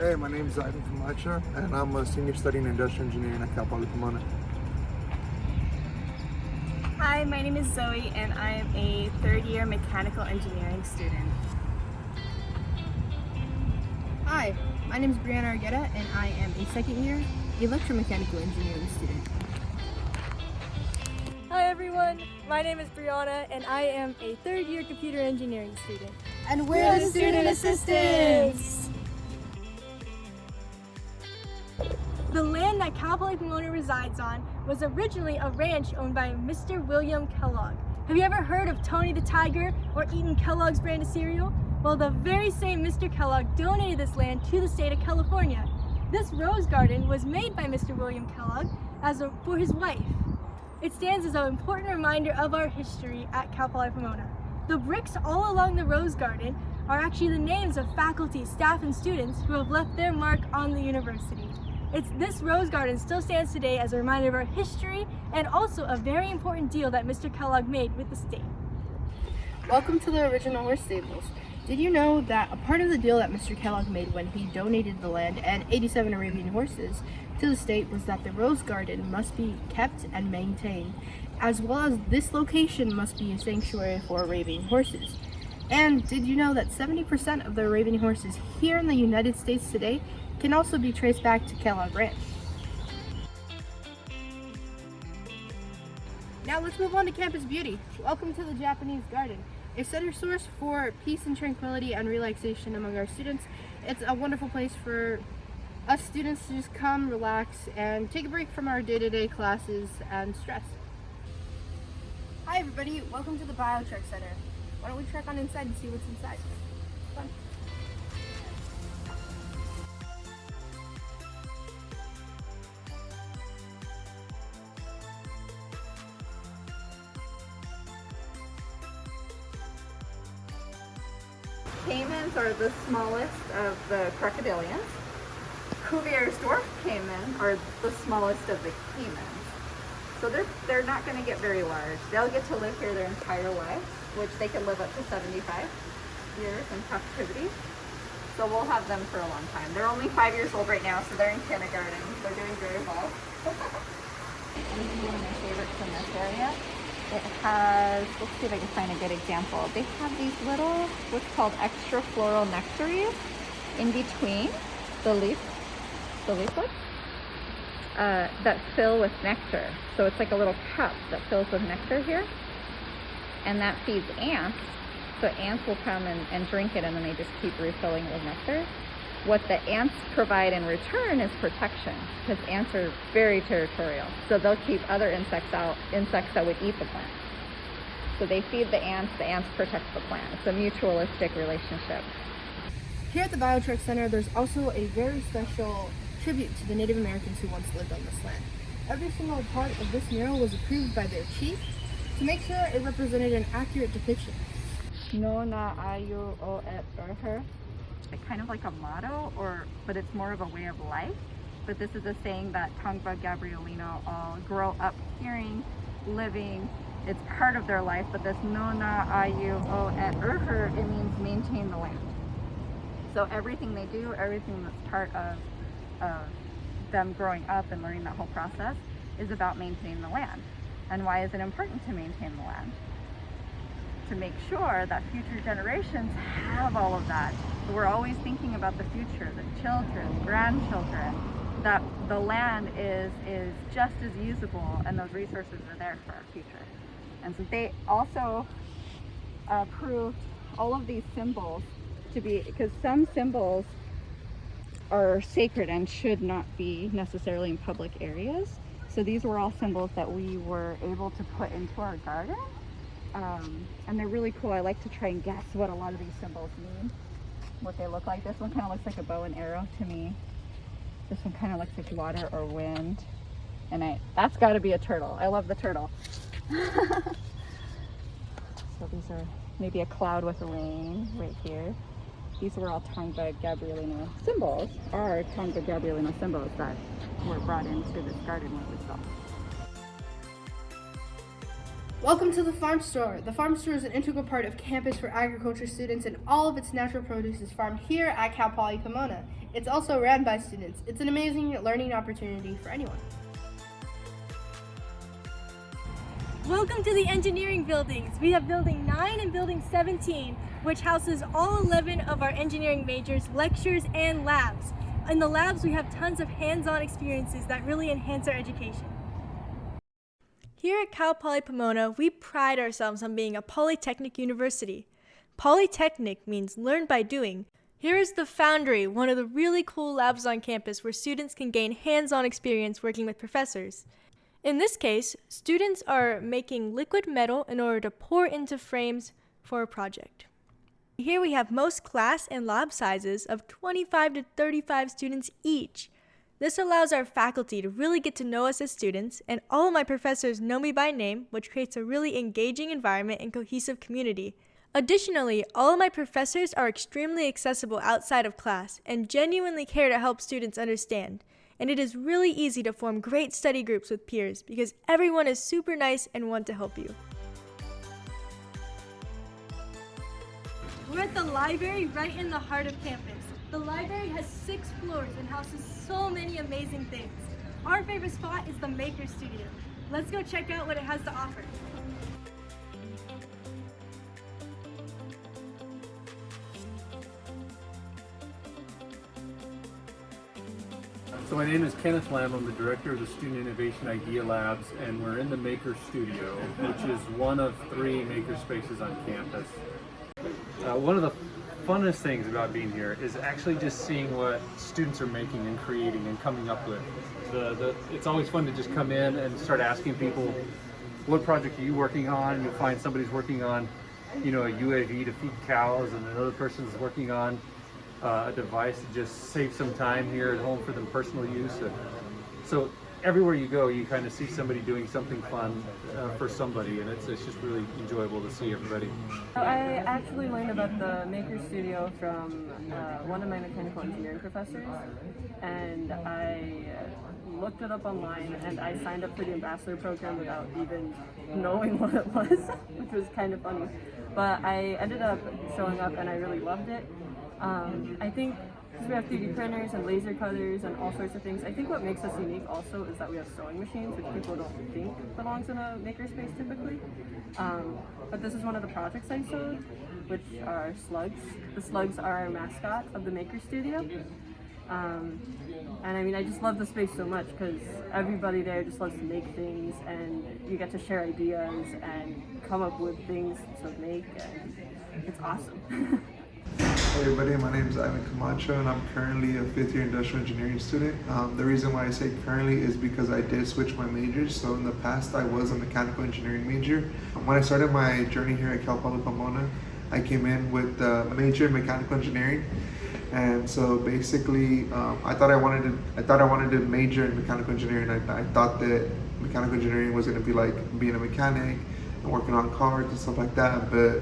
Hey, my name is Ivan Camacho, and I'm a senior studying industrial engineering at Cal Poly Pomona. Hi, my name is Zoe, and I am a third-year mechanical engineering student. Hi, my name is Brianna Argueta, and I am a second-year electromechanical engineering student. Hi everyone, my name is Brianna and I am a third-year computer engineering student. And we're the student assistants! The land that Cal Poly Pomona resides on was originally a ranch owned by Mr. William Kellogg. Have you ever heard of Tony the Tiger or eaten Kellogg's brand of cereal? Well, the very same Mr. Kellogg donated this land to the state of California. This rose garden was made by Mr. William Kellogg for his wife. It stands as an important reminder of our history at Cal Poly Pomona. The bricks all along the rose garden are actually the names of faculty, staff, and students who have left their mark on the university. This rose garden still stands today as a reminder of our history and also a very important deal that Mr. Kellogg made with the state. Welcome to the original horse stables. Did you know that a part of the deal that Mr. Kellogg made when he donated the land and 87 Arabian horses to the state was that the rose garden must be kept and maintained, as well as this location must be a sanctuary for Arabian horses? And did you know that 70% of the Arabian horses here in the United States today can also be traced back to Kellogg Ranch? Now let's move on to campus beauty. Welcome to the Japanese Garden, a center source for peace and tranquility and relaxation among our students. It's a wonderful place for us students to just come, relax, and take a break from our day-to-day classes and stress. Hi everybody, welcome to the Biotrek Center. Why don't we trek on inside and see what's inside? Fun. Caimans are the smallest of the crocodilians. Cuvier's dwarf caiman are the smallest of the caimans. So they're not going to get very large. They'll get to live here their entire lives, which they can live up to 75 years in captivity. So we'll have them for a long time. They're only 5 years old right now, so they're in kindergarten. They're doing very well. This is one of my favorites from this area. It has, let's see if I can find a good example. They have these little, what's called extra floral nectaries in between the leaflets that fill with nectar. So it's like a little cup that fills with nectar here, and that feeds ants. So ants will come and drink it, and then they just keep refilling it with nectar. What the ants provide in return is protection, because ants are very territorial. So they'll keep other insects out, insects that would eat the plant. So they feed the ants protect the plant. It's a mutualistic relationship. Here at the Biotrek Center, there's also a very special tribute to the Native Americans who once lived on this land. Every single part of this mural was approved by their chief to make sure it represented an accurate depiction. No na ayu o et urher. Kind of like a motto, but it's more of a way of life. But this is a saying that Tongva Gabrielino all grow up hearing, living. It's part of their life, but this no na ayu o et urher, it means maintain the land. So everything they do, everything that's part of them growing up and learning that whole process is about maintaining the land. And why is it important to maintain the land? To make sure that future generations have all of that. We're always thinking about the future, the children, grandchildren, that the land is just as usable and those resources are there for our future. And so they also approved all of these symbols to be, because some symbols are sacred and should not be necessarily in public areas. So these were all symbols that we were able to put into our garden. And they're really cool. I like to try and guess what a lot of these symbols mean, what they look like. This one kind of looks like a bow and arrow to me. This one kind of looks like water or wind. And that's got to be a turtle. I love the turtle. So these are maybe a cloud with rain right here. These were all Tongva Gabrielino symbols, are Tongva Gabrielino symbols that were brought into this garden when it was built. Welcome to the Farm Store. The Farm Store is an integral part of campus for agriculture students, and all of its natural produce is farmed here at Cal Poly Pomona. It's also ran by students. It's an amazing learning opportunity for anyone. Welcome to the engineering buildings. We have building 9 and building 17, which houses all 11 of our engineering majors, lectures, and labs. In the labs, we have tons of hands-on experiences that really enhance our education. Here at Cal Poly Pomona, we pride ourselves on being a polytechnic university. Polytechnic means learn by doing. Here is the Foundry, one of the really cool labs on campus where students can gain hands-on experience working with professors. In this case, students are making liquid metal in order to pour into frames for a project. Here we have most class and lab sizes of 25 to 35 students each. This allows our faculty to really get to know us as students, and all of my professors know me by name, which creates a really engaging environment and cohesive community. Additionally, all of my professors are extremely accessible outside of class and genuinely care to help students understand. And it is really easy to form great study groups with peers because everyone is super nice and want to help you. We're at the library right in the heart of campus. The library has 6 floors and houses so many amazing things. Our favorite spot is the Maker Studio. Let's go check out what it has to offer. So my name is Kenneth Lamb. I'm the director of the Student Innovation Idea Labs, and we're in the Maker Studio, which is one of 3 maker spaces on campus. One of the funnest things about being here is actually just seeing what students are making and creating and coming up with. It's always fun to just come in and start asking people, what project are you working on? You'll find somebody's working on, a UAV to feed cows, and another person's working on a device to just save some time here at home for them personal use. So everywhere you go, you kind of see somebody doing something fun for somebody, and it's just really enjoyable to see everybody. I actually learned about the Maker Studio from one of my mechanical engineering professors, and I looked it up online, and I signed up for the ambassador program without even knowing what it was, which was kind of funny. But I ended up showing up, and I really loved it. I think because we have 3D printers and laser cutters and all sorts of things, I think what makes us unique also is that we have sewing machines, which people don't think belongs in a makerspace typically. But this is one of the projects I sewed, which are slugs. The slugs are our mascot of the Maker Studio. And I mean, I just love the space so much because everybody there just loves to make things, and you get to share ideas and come up with things to make, and it's awesome. Hey everybody, my name is Ivan Camacho and I'm currently a 5th year industrial engineering student. The reason why I say currently is because I did switch my majors. So in the past I was a mechanical engineering major. When I started my journey here at Cal Poly Pomona, I came in with a major in mechanical engineering. And so basically I thought I wanted to major in mechanical engineering. I thought that mechanical engineering was going to be like being a mechanic and working on cars and stuff like that, but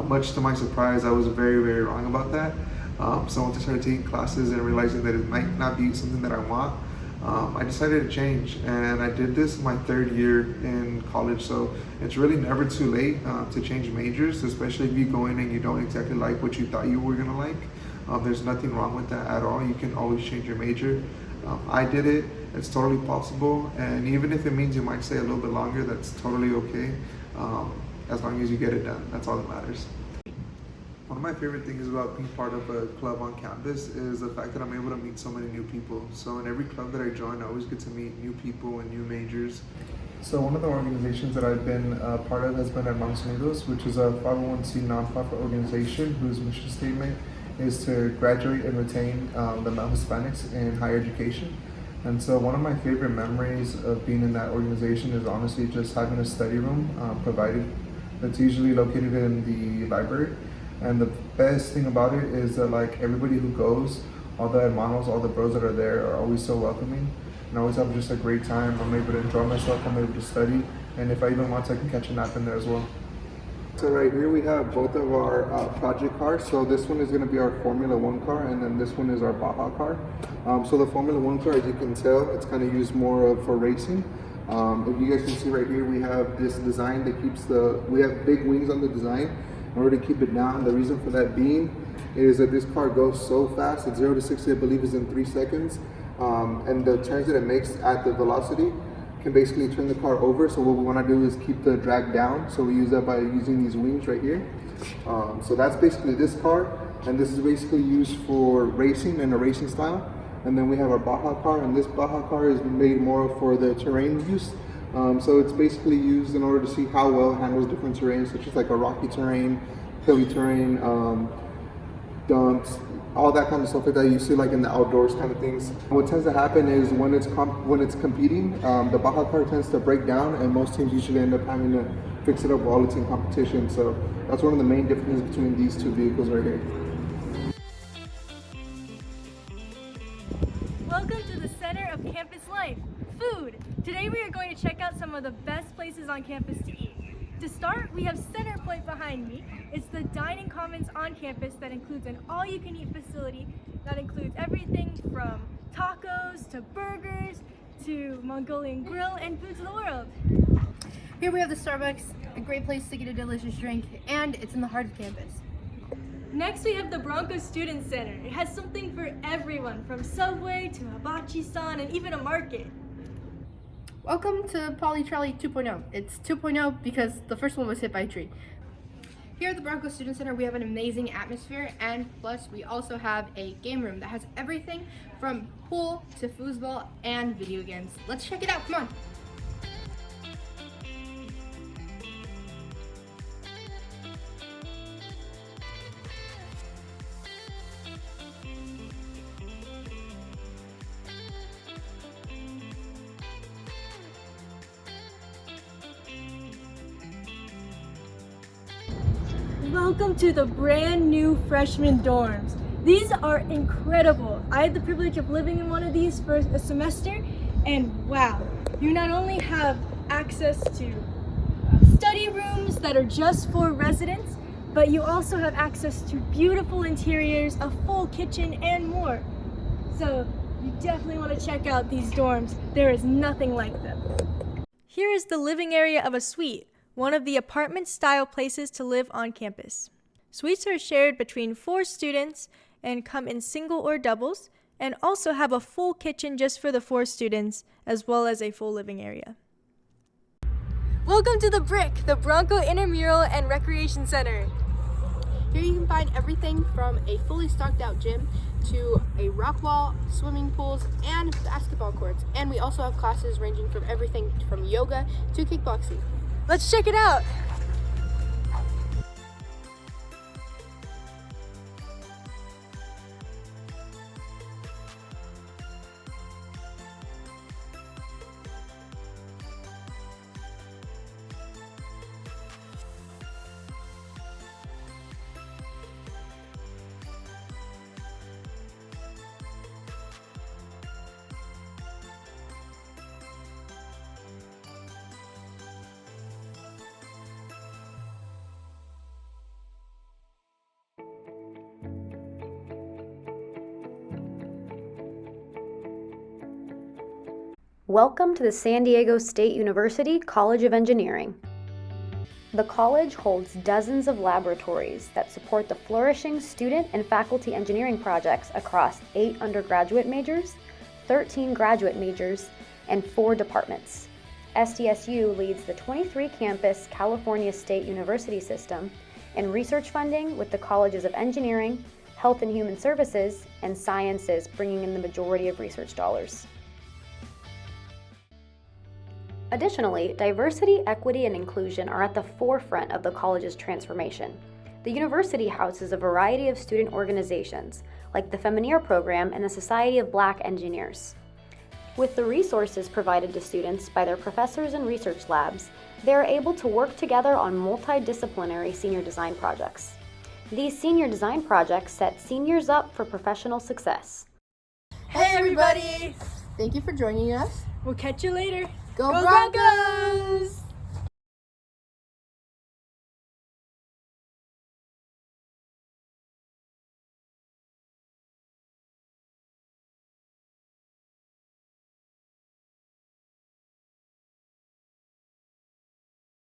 much to my surprise, I was very, very wrong about that. So once I started taking classes and realizing that it might not be something that I want, I decided to change. And I did this my 3rd year in college. So it's really never too late to change majors, especially if you go in and you don't exactly like what you thought you were gonna like. There's nothing wrong with that at all. You can always change your major. I did it, it's totally possible. And even if it means you might stay a little bit longer, that's totally okay. As long as you get it done, that's all that matters. One of my favorite things about being part of a club on campus is the fact that I'm able to meet so many new people. So in every club that I join, I always get to meet new people and new majors. So one of the organizations that I've been part of has been Hermanos Unidos, which is a 501c nonprofit organization whose mission statement is to graduate and retain the male Hispanics in higher education. And so one of my favorite memories of being in that organization is honestly just having a study room provided that's usually located in the library. And the best thing about it is that like everybody who goes, all the hermanos, all the bros that are there are always so welcoming. And I always have just a great time. I'm able to enjoy myself, I'm able to study. And if I even want to, I can catch a nap in there as well. So right here we have both of our project cars. So this one is going to be our Formula 1 car, and then this one is our Baja car. So the Formula 1 car, as you can tell, it's kind of used more for racing. If you guys can see right here, we have this design that keeps we have big wings on the design in order to keep it down. The reason for that being is that this car goes so fast. At 0 to 60, I believe, is in 3 seconds. And the turns that it makes at the velocity can basically turn the car over. So what we want to do is keep the drag down. So we use that by using these wings right here. So that's basically this car. And this is basically used for racing and a racing style. And then we have our Baja car, and this Baja car is made more for the terrain use. So it's basically used in order to see how well it handles different terrains, such as like a rocky terrain, hilly terrain, dumps, all that kind of stuff like that you see like in the outdoors kind of things. What tends to happen is when it's competing, the Baja car tends to break down, and most teams usually end up having to fix it up while it's in competition. So that's one of the main differences between these two vehicles right here. Welcome to the center of campus life, food. Today we are going to check out some of the best places on campus to eat. To start, we have Center Point behind me. It's the dining commons on campus that includes an all-you-can-eat facility that includes everything from tacos to burgers to Mongolian grill and foods of the world. Here we have the Starbucks, a great place to get a delicious drink, and it's in the heart of campus. Next, we have the Bronco Student Center. It has something for everyone, from Subway to hibachi-san and even a market. Welcome to Poly Trolley 2.0. It's 2.0 because the first one was hit by a tree. Here at the Bronco Student Center, we have an amazing atmosphere, and plus we also have a game room that has everything from pool to foosball and video games. Let's check it out, come on. Welcome to the brand new freshman dorms. These are incredible. I had the privilege of living in one of these for a semester, and wow, you not only have access to study rooms that are just for residents, but you also have access to beautiful interiors, a full kitchen, and more. So you definitely want to check out these dorms. There is nothing like them. Here is the living area of a suite, one of the apartment-style places to live on campus. Suites are shared between 4 students and come in single or doubles, and also have a full kitchen just for the 4 students, as well as a full living area. Welcome to the Brick, the Bronco Intramural and Recreation Center. Here you can find everything from a fully stocked out gym to a rock wall, swimming pools, and basketball courts. And we also have classes ranging from everything from yoga to kickboxing. Let's check it out. Welcome to the San Diego State University College of Engineering. The college holds dozens of laboratories that support the flourishing student and faculty engineering projects across 8 undergraduate majors, 13 graduate majors, and 4 departments. SDSU leads the 23-campus California State University system in research funding, with the colleges of Engineering, Health and Human Services, and Sciences bringing in the majority of research dollars. Additionally, diversity, equity, and inclusion are at the forefront of the college's transformation. The university houses a variety of student organizations, like the Femineer program and the Society of Black Engineers. With the resources provided to students by their professors and research labs, they are able to work together on multidisciplinary senior design projects. These senior design projects set seniors up for professional success. Hey everybody! Thank you for joining us. We'll catch you later. Go Broncos!